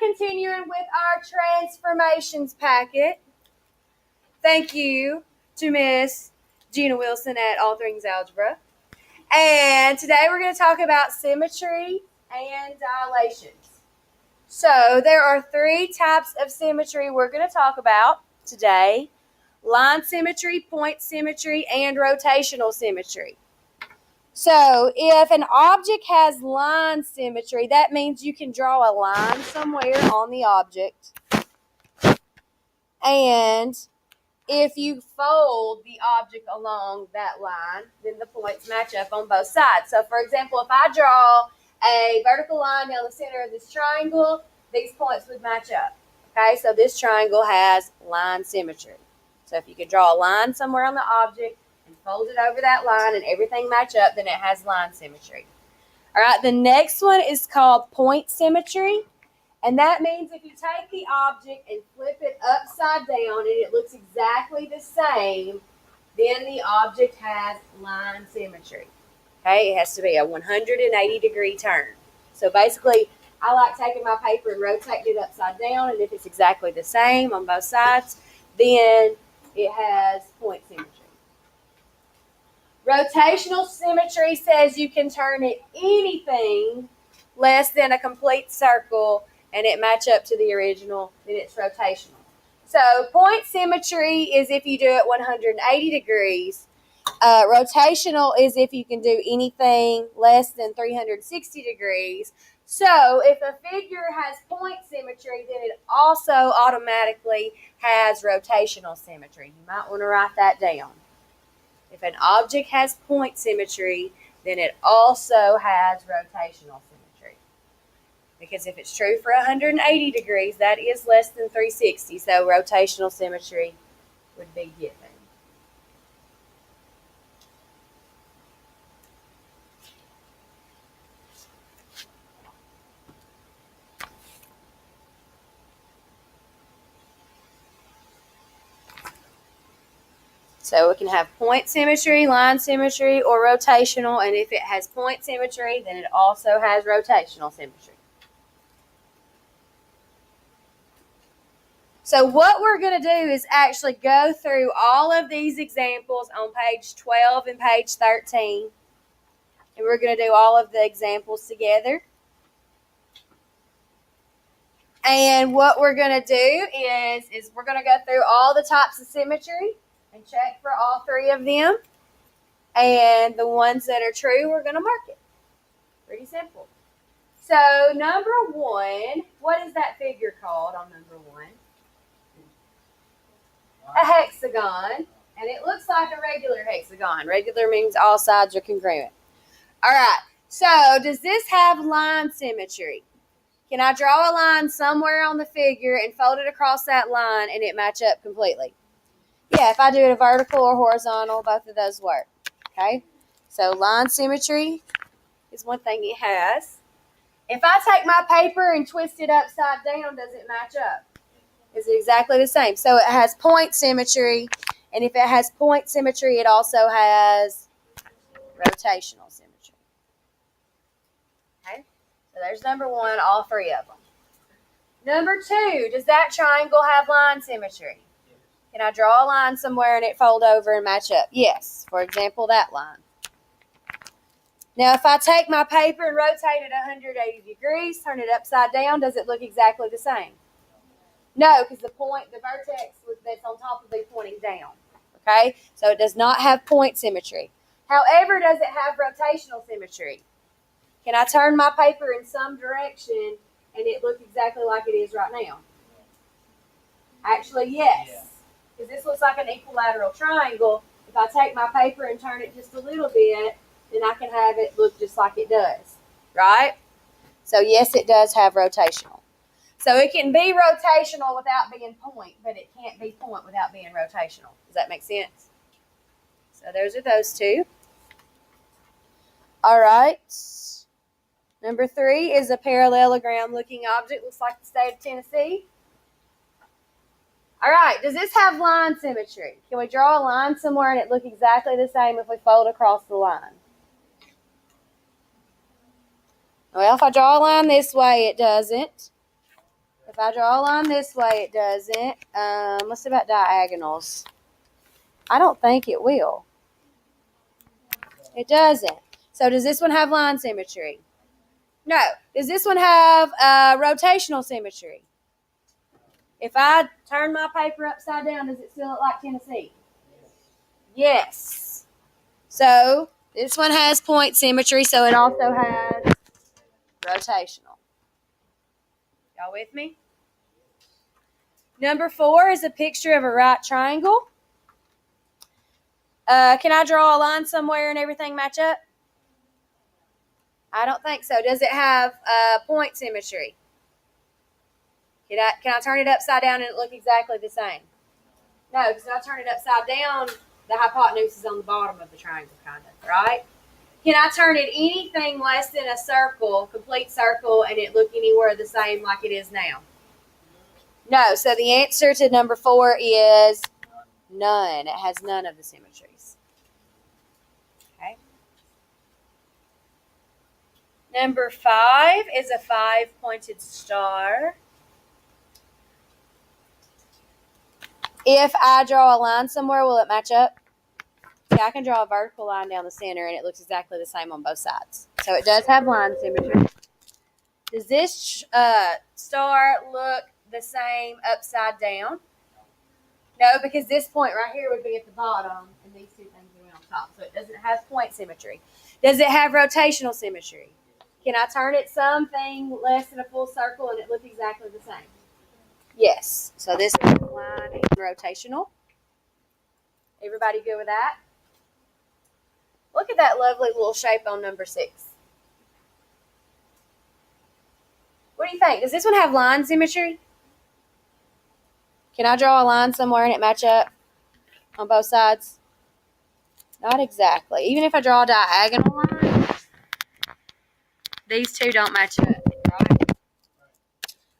continuing with our transformations packet. Thank you to Miss Gina Wilson at All Things Algebra. And today we're going to talk about symmetry and dilations. So there are three types of symmetry we're going to talk about today: line symmetry, point symmetry, and rotational symmetry. So if an object has line symmetry, that means you can draw a line somewhere on the object. And if you fold the object along that line, then the points match up on both sides. So for example, if I draw a vertical line down the center of this triangle, these points would match up. Okay, so this triangle has line symmetry. So if you could draw a line somewhere on the object and fold it over that line and everything match up, then it has line symmetry. All right, the next one is called point symmetry. And that means if you take the object and flip it upside down and it looks exactly the same, then the object has line symmetry. Okay, it has to be a 180-degree turn. So basically, I like taking my paper and rotating it upside down, and if it's exactly the same on both sides, then it has point symmetry. Rotational symmetry says you can turn it anything less than a complete circle and it match up to the original, then it's rotational. So point symmetry is if you do it 180 degrees. Rotational is if you can do anything less than 360 degrees. So if a figure has point symmetry, then it also automatically has rotational symmetry. You might want to write that down. If an object has point symmetry, then it also has rotational symmetry. Because if it's true for 180 degrees, that is less than 360. So rotational symmetry would be given. So it can have point symmetry, line symmetry, or rotational. And if it has point symmetry, then it also has rotational symmetry. So what we're going to do is actually go through all of these examples on page 12 and page 13. And we're going to do all of the examples together. And what we're going to do is we're going to go through all the types of symmetry and check for all three of them. And the ones that are true, we're going to mark it. Pretty simple. So number one, what is that figure called on number one? A hexagon, and it looks like a regular hexagon. Regular means all sides are congruent. All right, so does this have line symmetry? Can I draw a line somewhere on the figure and fold it across that line and it match up completely? Yeah, if I do it a vertical or horizontal, both of those work. Okay, so line symmetry is one thing it has. If I take my paper and twist it upside down, does it match up? Is exactly the same. So it has point symmetry, and if it has point symmetry, it also has rotational symmetry. Okay, so there's number one, all three of them. Number two, does that triangle have line symmetry? Can I draw a line somewhere and it fold over and match up? Yes, for example, that line. Now, if I take my paper and rotate it 180 degrees, turn it upside down, does it look exactly the same? No, because the vertex that's on top will be pointing down. Okay, so it does not have point symmetry. However, does it have rotational symmetry? Can I turn my paper in some direction and it look exactly like it is right now? Actually, yes. Because this looks like an equilateral triangle. If I take my paper and turn it just a little bit, then I can have it look just like it does. Right? So yes, it does have rotational. So it can be rotational without being point, but it can't be point without being rotational. Does that make sense? So those are those two. All right. Number three is a parallelogram-looking object. Looks like the state of Tennessee. All right. Does this have line symmetry? Can we draw a line somewhere and it look exactly the same if we fold across the line? Well, if I draw a line this way, it doesn't. If I draw a line this way, it doesn't. Let's see about diagonals. I don't think it will. It doesn't. So does this one have line symmetry? No. Does this one have rotational symmetry? If I turn my paper upside down, does it still look like Tennessee? Yes. So this one has point symmetry, so it also has rotational. Y'all with me? Number 4 is a picture of a right triangle. Can I draw a line somewhere and everything match up? I don't think so. Does it have point symmetry? Can I turn it upside down and it look exactly the same? No, because if I turn it upside down, the hypotenuse is on the bottom of the triangle, kind of, right? Can I turn it anything less than a circle, complete circle, and it look anywhere the same like it is now? No. So the answer to number 4 is none. It has none of the symmetries. Okay. Number 5 is a 5-pointed star. If I draw a line somewhere, will it match up? Yeah, I can draw a vertical line down the center and it looks exactly the same on both sides. So it does have line symmetry. Does this star look the same upside down? No, because this point right here would be at the bottom and these two things are on top. So it doesn't have point symmetry. Does it have rotational symmetry? Can I turn it something less than a full circle and it look exactly the same? Yes. So this line is rotational. Everybody good with that? Look at that lovely little shape on number 6. What do you think? Does this one have line symmetry? Can I draw a line somewhere and it match up on both sides? Not exactly. Even if I draw a diagonal line, these two don't match up, right?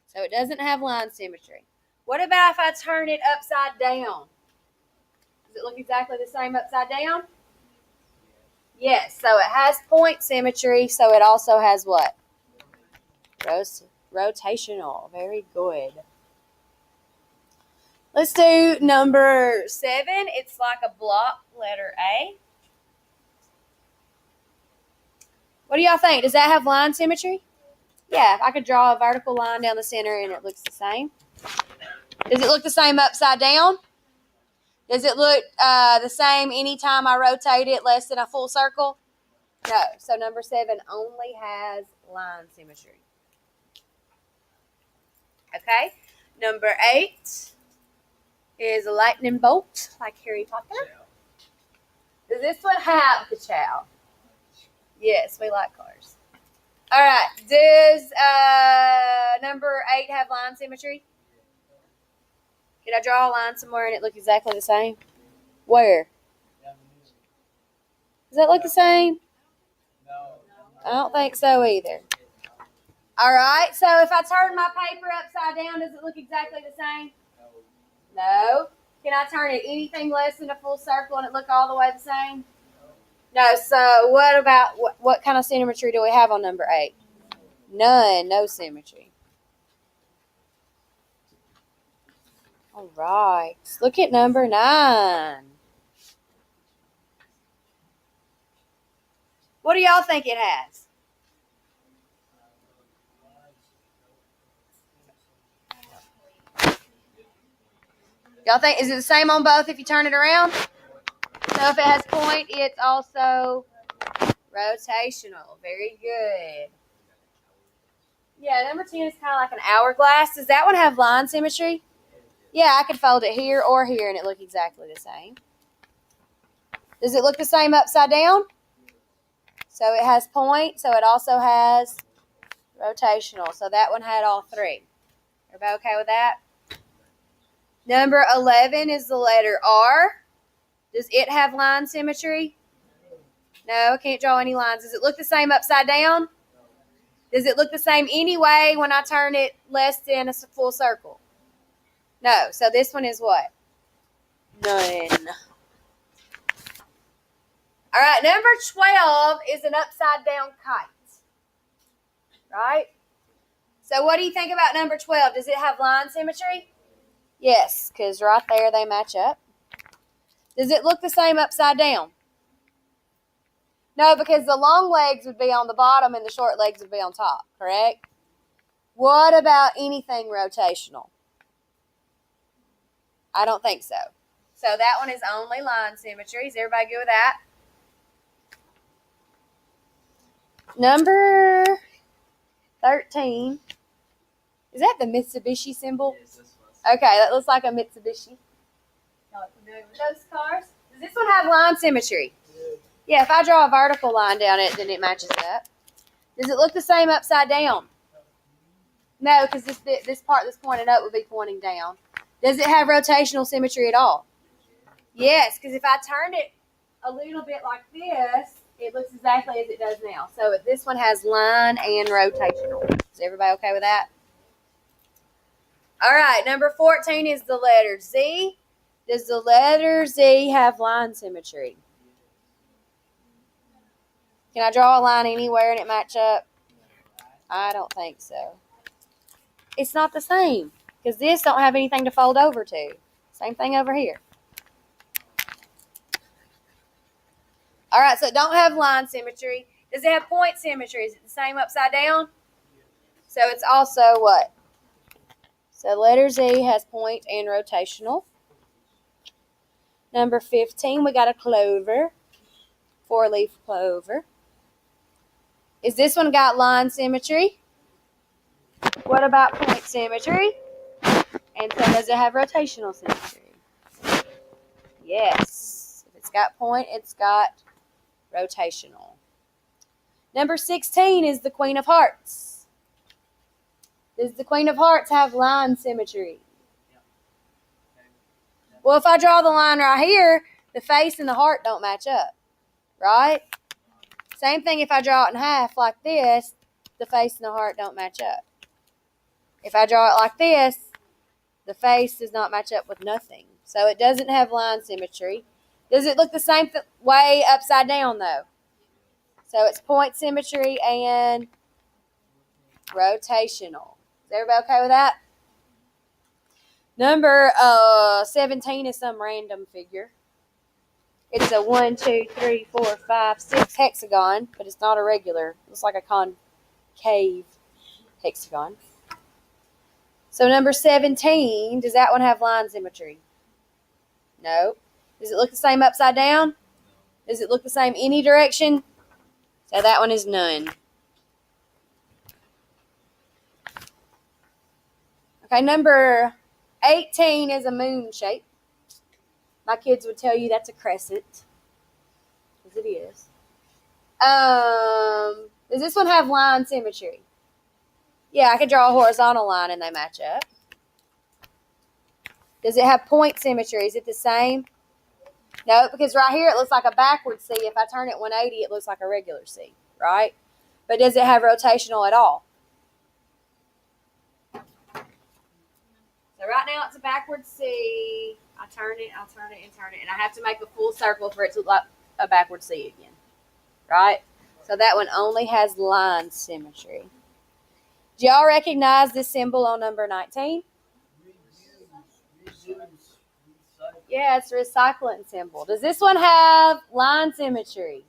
So it doesn't have line symmetry. What about if I turn it upside down? Does it look exactly the same upside down? Yes. So it has point symmetry, so it also has what? Rotational. Very good. Let's do number 7. It's like a block letter A. What do y'all think? Does that have line symmetry? Yeah, if I could draw a vertical line down the center and it looks the same. Does it look the same upside down? Does it look the same anytime I rotate it less than a full circle? No. So number 7 only has line symmetry. Okay. Number 8 is a lightning bolt, like Harry Potter. Does this one have the chow? Yes, we like cars. All right. Does number 8 have line symmetry? Can I draw a line somewhere and it look exactly the same? Where? Does that look the same? I don't think so either. All right. So if I turn my paper upside down, does it look exactly the same? No. Can I turn it anything less than a full circle and it look all the way the same? No. So what about what kind of symmetry do we have on number 8? None. No symmetry. All right. Let's look at number 9. What do y'all think it has? Y'all think, is it the same on both if you turn it around? So if it has point, it's also rotational. Very good. Yeah, number 10 is kind of like an hourglass. Does that one have line symmetry? Yeah, I could fold it here or here and it look exactly the same. Does it look the same upside down? So it has point, so it also has rotational. So that one had all 3. Everybody okay with that? Number 11 is the letter R. Does it have line symmetry? No, I can't draw any lines. Does it look the same upside down? Does it look the same anyway when I turn it less than a full circle? No. So this one is what? None. All right, number 12 is an upside down kite. Right? So what do you think about number 12? Does it have line symmetry? Yes, because right there they match up. Does it look the same upside down? No, because the long legs would be on the bottom and the short legs would be on top, correct? What about anything rotational? I don't think so. So that one is only line symmetry. Is everybody good with that? Number 13. Is that the Mitsubishi symbol? Okay, that looks like a Mitsubishi. Y'all familiar with those cars? Does this one have line symmetry? Yeah, if I draw a vertical line down it, then it matches up. Does it look the same upside down? No, because this part that's pointing up would be pointing down. Does it have rotational symmetry at all? Yes, because if I turned it a little bit like this, it looks exactly as it does now. So this one has line and rotational. Is everybody okay with that? All right, number 14 is the letter Z. Does the letter Z have line symmetry? Can I draw a line anywhere and it match up? I don't think so. It's not the same because this don't have anything to fold over to. Same thing over here. All right, so it don't have line symmetry. Does it have point symmetry? Is it the same upside down? So it's also what? So letter Z has point and rotational. Number 15, we got a clover. 4-leaf clover. Is this one got line symmetry? What about point symmetry? And so does it have rotational symmetry? Yes. If it's got point, it's got rotational. Number 16 is the Queen of Hearts. Does the Queen of Hearts have line symmetry? Well, if I draw the line right here, the face and the heart don't match up, right? Same thing if I draw it in half like this, the face and the heart don't match up. If I draw it like this, the face does not match up with nothing. So it doesn't have line symmetry. Does it look the same way upside down, though? So it's point symmetry and rotational. Is everybody okay with that? Number 17 is some random figure. It's a 1, 2, 3, 4, 5, 6 hexagon, but it's not a regular. It looks like a concave hexagon. So number 17, does that one have line symmetry? No. Does it look the same upside down? Does it look the same any direction? So that one is none. Okay, number 18 is a moon shape. My kids would tell you that's a crescent, because it is. Does this one have line symmetry? Yeah, I could draw a horizontal line and they match up. Does it have point symmetry? Is it the same? No, because right here it looks like a backward C. If I turn it 180, it looks like a regular C, right? But does it have rotational at all? So right now it's a backward C. I turn it, and I have to make a full circle for it to look like a backward C again, right? So that one only has line symmetry. Do y'all recognize this symbol on number 19? Yeah, it's a recycling symbol. Does this one have line symmetry?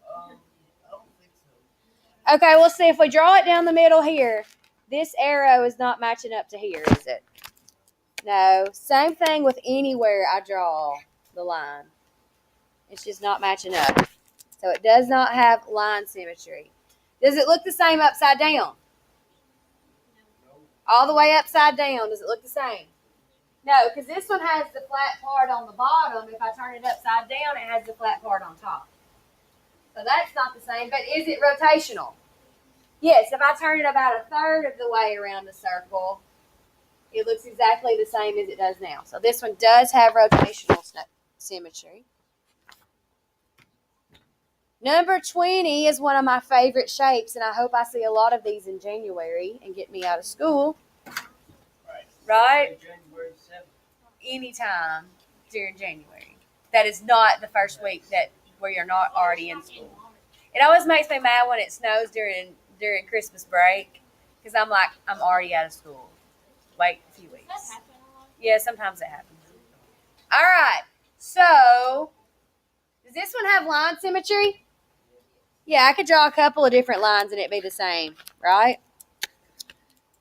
I don't think so. Okay, we'll see. If we draw it down the middle here, this arrow is not matching up to here, is it? No. Same thing with anywhere I draw the line. It's just not matching up. So it does not have line symmetry. Does it look the same upside down? All the way upside down, does it look the same? No, because this one has the flat part on the bottom. If I turn it upside down, it has the flat part on top. So that's not the same, but is it rotational? Yes, if I turn it about a third of the way around the circle, it looks exactly the same as it does now. So this one does have rotational symmetry. Number 20 is one of my favorite shapes, and I hope I see a lot of these in January and get me out of school. Right? January 7th. Anytime during January. That is not the first week that where you're not already in school. It always makes me mad when it snows during Christmas break, because I'm like, I'm already out of school. Wait a few weeks. Does that happen a lot? Yeah, sometimes it happens. All right. So, does this one have line symmetry? Yeah, I could draw a couple of different lines and it'd be the same, right?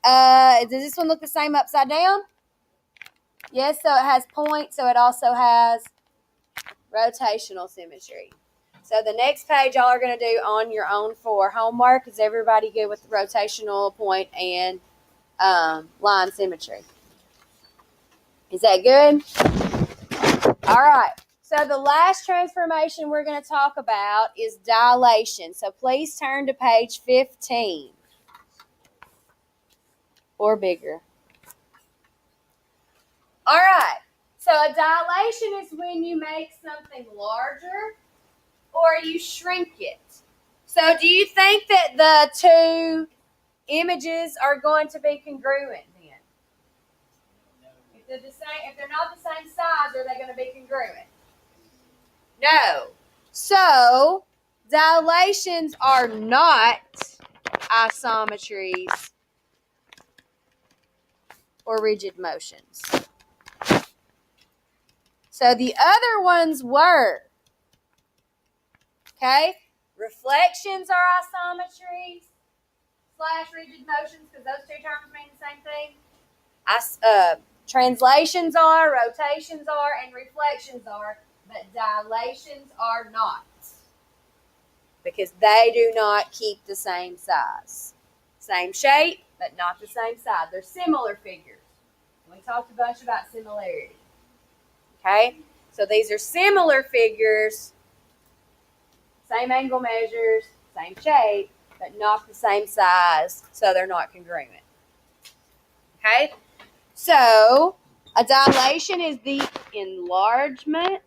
Does this one look the same upside down? Yes, so it has points, so it also has rotational symmetry. So the next page y'all are going to do on your own for homework. Is everybody good with the rotational point and line symmetry? Is that good? All right. So the last transformation we're going to talk about is dilation. So please turn to page 15 or bigger. All right. So a dilation is when you make something larger or you shrink it. So do you think that the two images are going to be congruent then? If they're not the same size, are they going to be congruent? No. So dilations are not isometries or rigid motions. So the other ones were. Okay? Reflections are isometries / rigid motions because those two terms mean the same thing. Translations are, rotations are, and reflections are, but dilations are not because they do not keep the same size. Same shape, but not the same size. They're similar figures. We talked a bunch about similarity. Okay? So these are similar figures, same angle measures, same shape, but not the same size, so they're not congruent. Okay? So, a dilation is the enlargement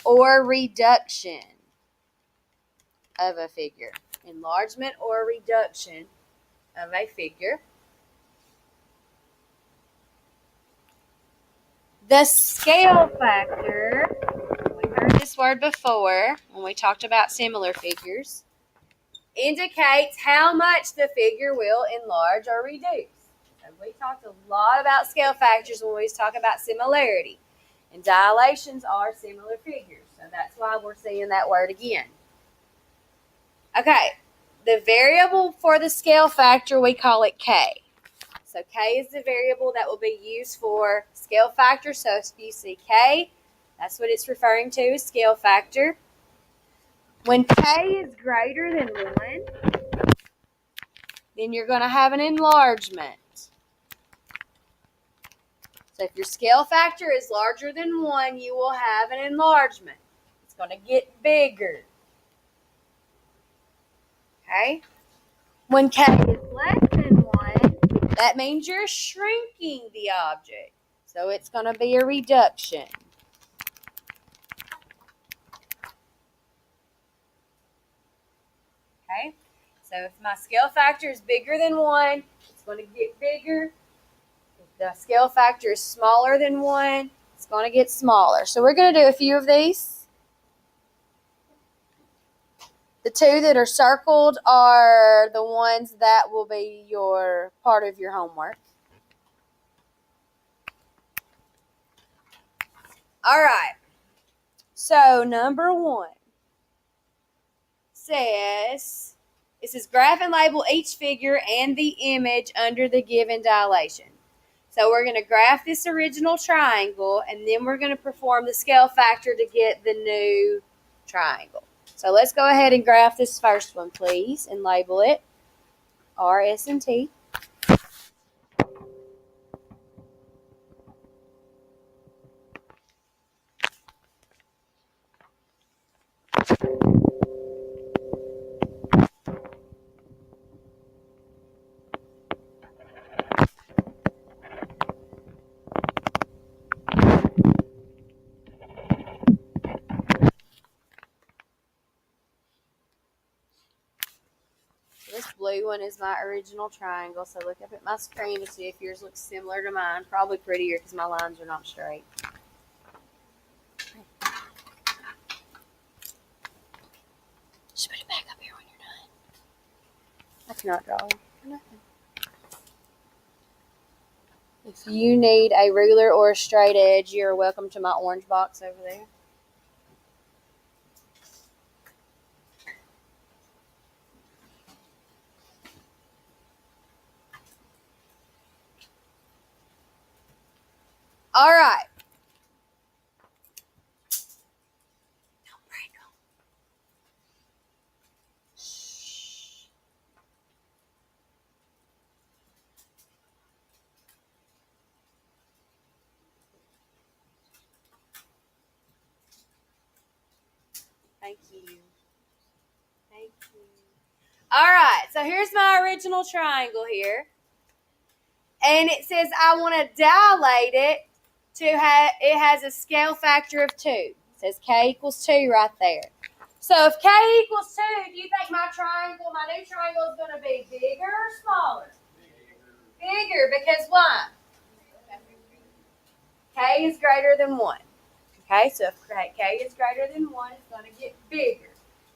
or reduction of a figure. Enlargement or reduction of a figure. The scale factor, we heard this word before when we talked about similar figures, indicates how much the figure will enlarge or reduce. So we talked a lot about scale factors when we was talking about similarity. And dilations are similar figures. So that's why we're seeing that word again. Okay, the variable for the scale factor, we call it K. So K is the variable that will be used for scale factor. So if you see K, that's what it's referring to, scale factor. When K is greater than 1, then you're going to have an enlargement. So if your scale factor is larger than 1, you will have an enlargement. It's going to get bigger. Okay? When K is less than 1, that means you're shrinking the object. So it's going to be a reduction. Okay? So if my scale factor is bigger than 1, it's going to get bigger. If the scale factor is smaller than 1, it's going to get smaller. So we're going to do a few of these. The two that are circled are the ones that will be your part of your homework. All right. So number 1 says, it says graph and label each figure and the image under the given dilation. So we're going to graph this original triangle and then we're going to perform the scale factor to get the new triangle. So let's go ahead and graph this first one, please, and label it R, S, and T. This blue one is my original triangle, so look up at my screen to see if yours looks similar to mine. Probably prettier because my lines are not straight. Just put it back up here when you're done. I cannot draw nothing. If you need a ruler or a straight edge, you're welcome to my orange box over there. All right. Don't break them. Shh. Thank you. Thank you. All right. So here's my original triangle here. And it says I want to dilate it to have, it has a scale factor of 2. It says K equals 2 right there. So if K equals 2, do you think my new triangle is going to be bigger or smaller? Bigger, because why? K is greater than 1. Okay, so if K is greater than 1, it's going to get bigger.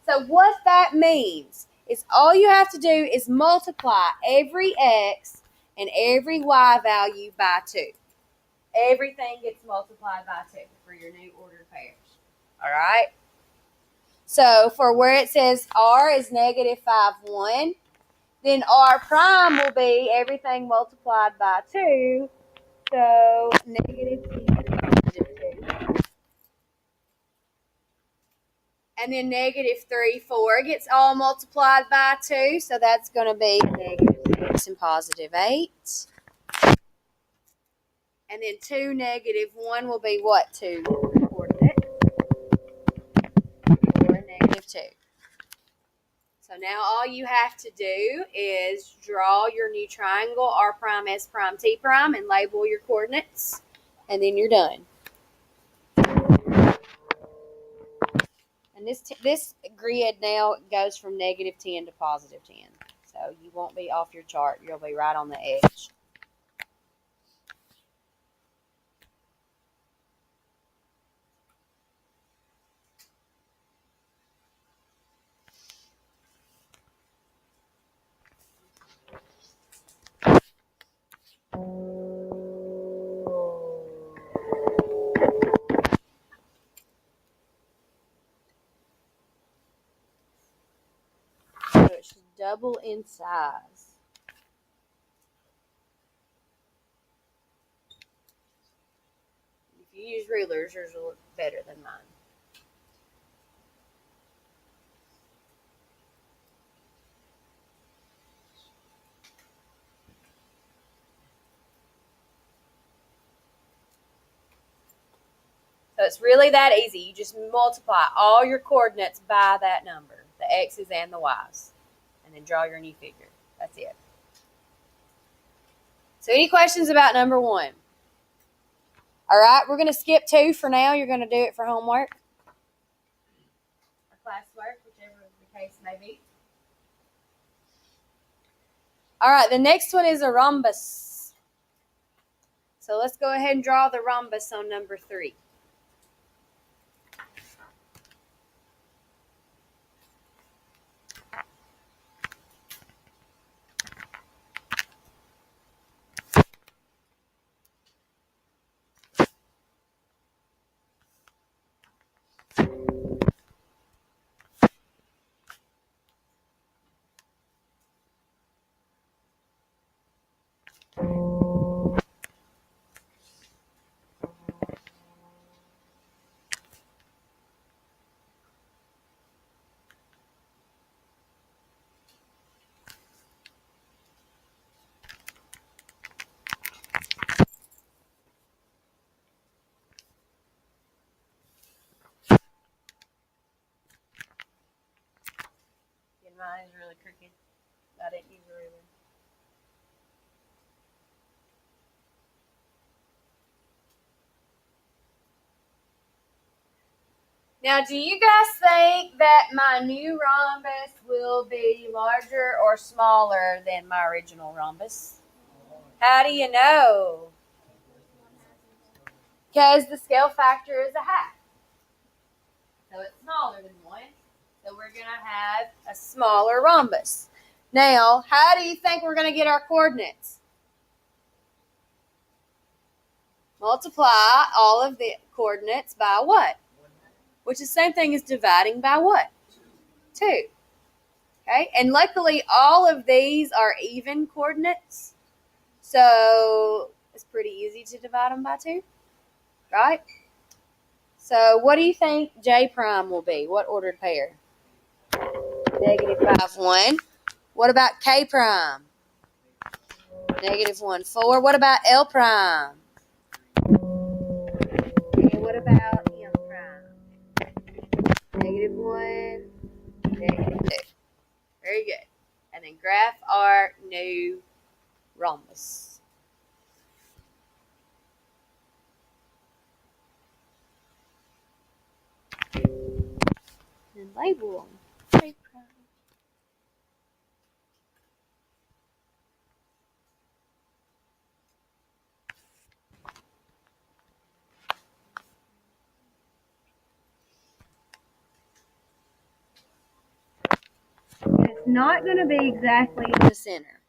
So what that means is all you have to do is multiply every X and every Y value by 2. Everything gets multiplied by 2 for your new ordered pairs. All right? So for where it says R is negative 5, 1, then R prime will be everything multiplied by 2. So negative 10 positive 2. And then negative 3, 4 gets all multiplied by 2. So that's going to be negative 6 and positive 8. And then 2, negative 1 will be what? 2 coordinate. Or negative 2. So now all you have to do is draw your new triangle, R prime, S prime, T prime, and label your coordinates. And then you're done. And this grid now goes from negative 10 to positive 10. So you won't be off your chart. You'll be right on the edge. So it should double in size. If you use rulers, yours will look better than mine. So it's really that easy. You just multiply all your coordinates by that number, the X's and the Y's, and then draw your new figure. That's it. So any questions about number 1? All right, we're going to skip 2 for now. You're going to do it for homework or classwork, whichever the case may be. All right, the next one is a rhombus. So let's go ahead and draw the rhombus on number 3. Mine is really crooked. I didn't use a ruler. Now, do you guys think that my new rhombus will be larger or smaller than my original rhombus? How do you know? Because the scale factor is a half. So it's smaller than 1. So we're going to have a smaller rhombus. Now, how do you think we're going to get our coordinates? Multiply all of the coordinates by what? Which is the same thing as dividing by what? 2. Okay, and luckily all of these are even coordinates, so it's pretty easy to divide them by 2, right? So what do you think J prime will be? What ordered pair? Negative 5, 1. What about K prime? Negative 1, 4. What about L prime? And what about M prime? Negative 1, negative 2. Very good. And then graph our new rhombus. And label them. J prime. It's not going to be exactly in the center.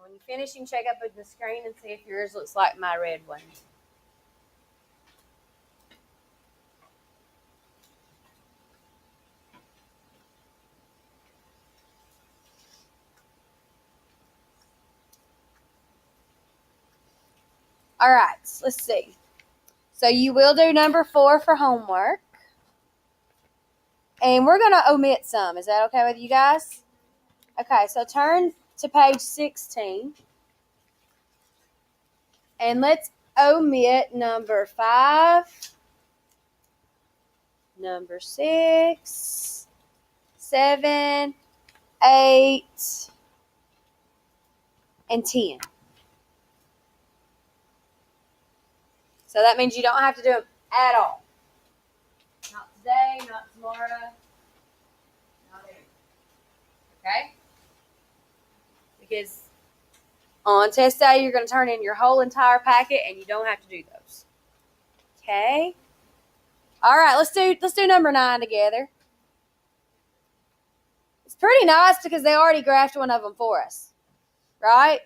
When you finish, you can check up with the screen and see if yours looks like my red one. All right, let's see. So you will do number 4 for homework. And we're going to omit some. Is that okay with you guys? Okay, so turn to page 16. And let's omit number 5, number 6, 7, 8, and 10. So that means you don't have to do them at all. Not today, not tomorrow, not anymore. Okay? Because on test day, you're going to turn in your whole entire packet, and you don't have to do those. Okay? All right, let's do number 9 together. It's pretty nice because they already graphed one of them for us. Right?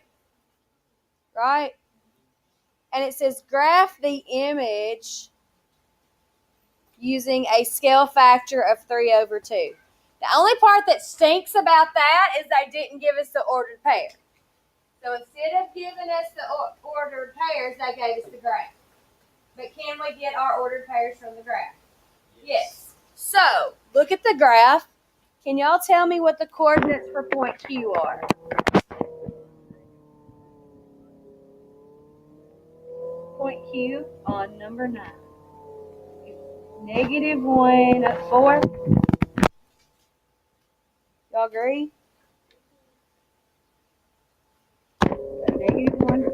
Right? And it says graph the image using a scale factor of 3/2. The only part that stinks about that is they didn't give us the ordered pair. So instead of giving us the ordered pairs, they gave us the graph. But can we get our ordered pairs from the graph? Yes. So look at the graph. Can y'all tell me what the coordinates for point Q are? Point Q on number 9. Negative 1, 4. Y'all agree? Negative 1,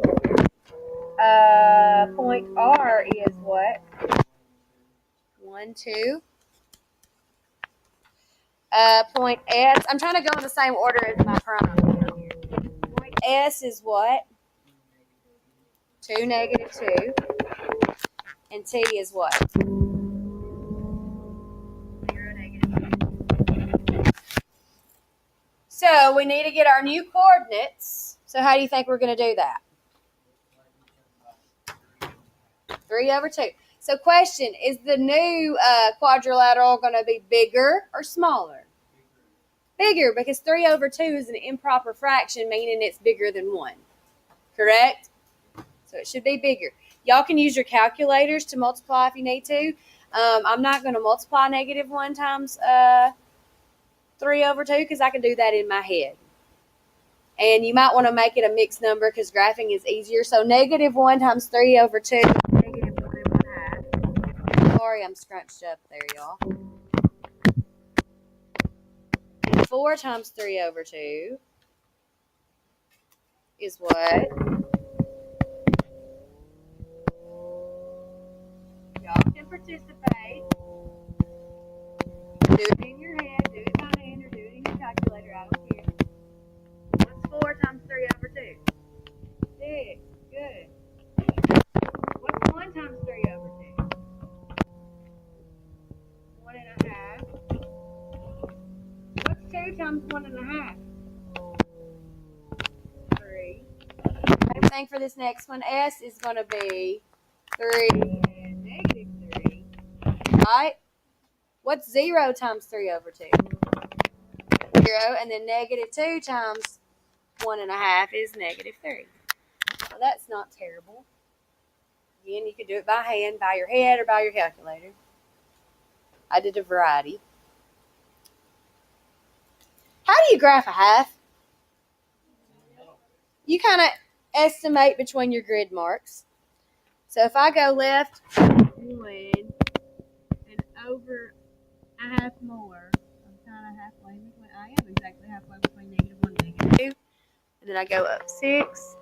4. Point R is what? 1, 2. Point S. I'm trying to go in the same order as my prime. Point S is what? 2, negative 2. And T is what? 0, negative 2. So we need to get our new coordinates. So how do you think we're going to do that? 3/2. So question, is the new quadrilateral going to be bigger or smaller? Bigger, because 3/2 is an improper fraction, meaning it's bigger than 1. Correct? So it should be bigger. Y'all can use your calculators to multiply if you need to. I'm not going to multiply negative 1 times 3/2 because I can do that in my head. And you might want to make it a mixed number because graphing is easier. So negative 1 times 3/2 is negative 1/2. Sorry, I'm scrunched up there, y'all. And 4 times 3/2 is what? often participate. Do it in your head, do it by hand, or do it in your calculator. I don't care. What's 4 times 3 over 2? 6. Good. What's 1 times 3 over 2? 1.5. What's 2 times 1.5? 3. Same thing for this next one. S is going to be 3 and negative 3. Right? What's 0 times 3 over 2? 0. And then negative 2 times 1.5 is negative 3. Well, that's not terrible. Again, you could do it by hand, by your head, or by your calculator. I did a variety. How do you graph a half? You kind of estimate between your grid marks. So if I go left 1 and over a half more, I'm kind of halfway between, I am exactly halfway between negative 1 and negative 2. And then I go up 6.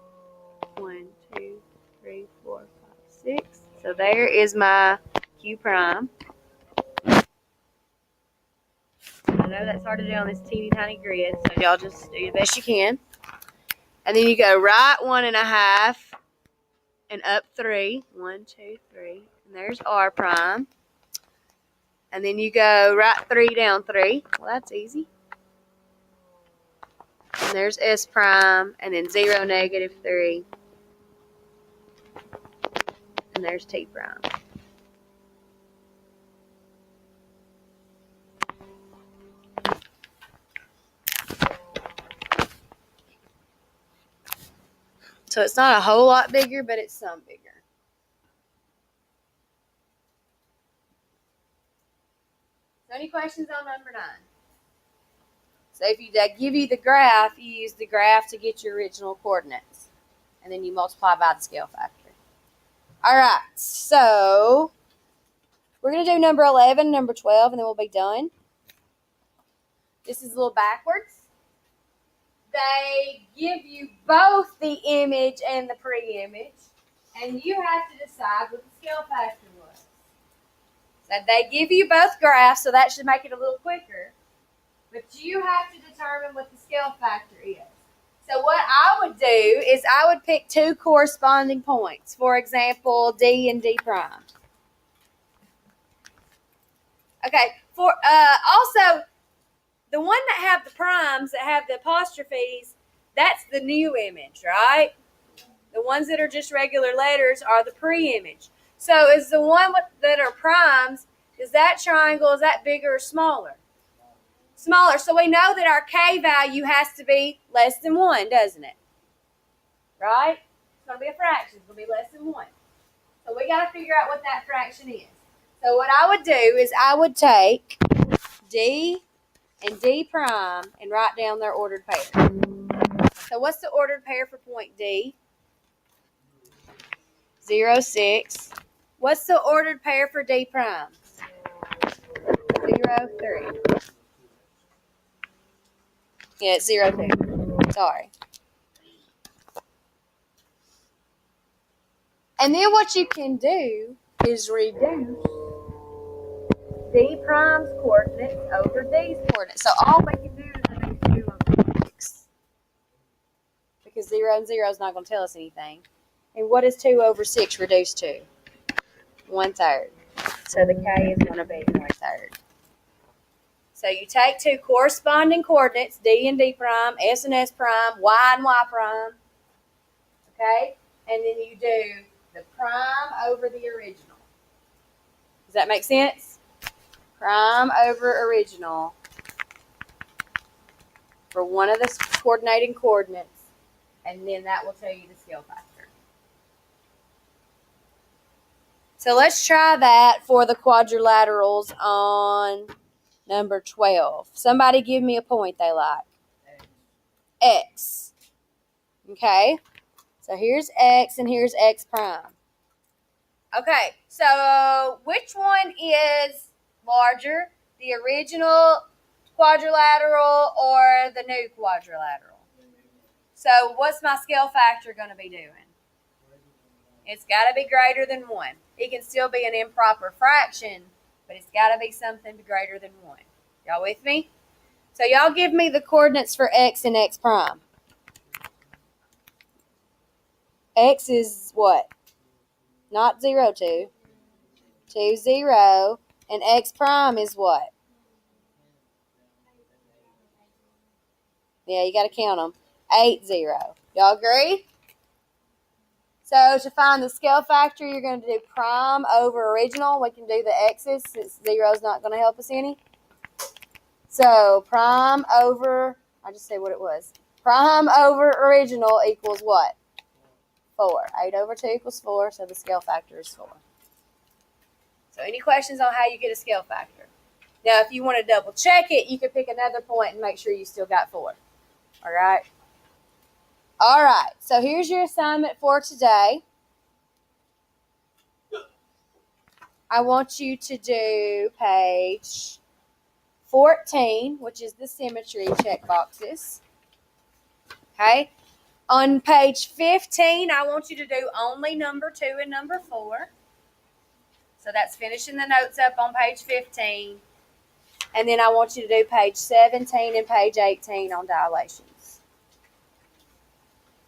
1, 2, 3, 4, 5, 6. So there is my Q prime. I know that's hard to do on this teeny tiny grid, so y'all just do the best you can. And then you go right 1.5 and up 3. 1, 2, 3. And there's R prime. And then you go right 3 down 3. Well, that's easy. And there's S prime. And then 0, negative 3. And there's T prime. So it's not a whole lot bigger, but it's some bigger. So any questions on number 9? So if they give you the graph, you use the graph to get your original coordinates. And then you multiply by the scale factor. All right, so we're going to do number 11, number 12, and then we'll be done. This is a little backwards. They give you both the image and the pre-image, and you have to decide what the scale factor was. So they give you both graphs, so that should make it a little quicker. But you have to determine what the scale factor is. So what I would do is I would pick 2 corresponding points. For example, D and D prime. Okay, for also, the one that have the primes, that have the apostrophes, that's the new image, right? The ones that are just regular letters are the pre-image. So is the one that are primes, is that triangle, is that bigger or smaller? Smaller. So we know that our K value has to be less than 1, doesn't it? Right? It's going to be a fraction. It's going to be less than 1. So we got to figure out what that fraction is. So what I would do is I would take D and D prime and write down their ordered pair. So what's the ordered pair for point D? 0, 6. What's the ordered pair for D prime? 0, 3. Yeah, it's 0, 2. Sorry. And then what you can do is reduce D prime's coordinates over D's coordinates. So all we can do is reduce 2 over 6. Because 0 and 0 is not going to tell us anything. And what is 2 over 6 reduced to? 1/3. So the K is going to be 1/3. So you take 2 corresponding coordinates, D and D prime, S and S prime, Y and Y prime. Okay? And then you do the prime over the original. Does that make sense? Prime over original for one of the coordinating coordinates, and then that will tell you the scale factor. So let's try that for the quadrilaterals on number 12. Somebody give me a point they like. X. Okay? So here's X and here's X prime. Okay, so which one is larger? The original quadrilateral or the new quadrilateral? So what's my scale factor going to be doing? It's got to be greater than 1. It can still be an improper fraction, but it's got to be something greater than 1. Y'all with me? So y'all give me the coordinates for x and x prime. X is what? Not 0, 2. 2, 0. And x prime is what? Yeah, you got to count them. 8, 0. Y'all agree? So to find the scale factor, you're going to do prime over original. We can do the x's since 0 is not going to help us any. So prime over, I just say what it was. Prime over original equals what? 4. 8 over 2 equals 4, so the scale factor is 4. So any questions on how you get a scale factor? Now, if you want to double check it, you can pick another point and make sure you still got 4. All right? All right, so here's your assignment for today. I want you to do page 14, which is the symmetry check boxes. Okay? On page 15, I want you to do only number 2 and number 4. So that's finishing the notes up on page 15. And then I want you to do page 17 and page 18 on dilations.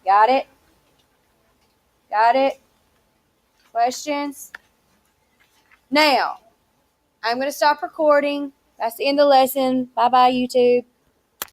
Got it? Got it? Questions? Now, I'm going to stop recording. That's the end of the lesson. Bye-bye, YouTube.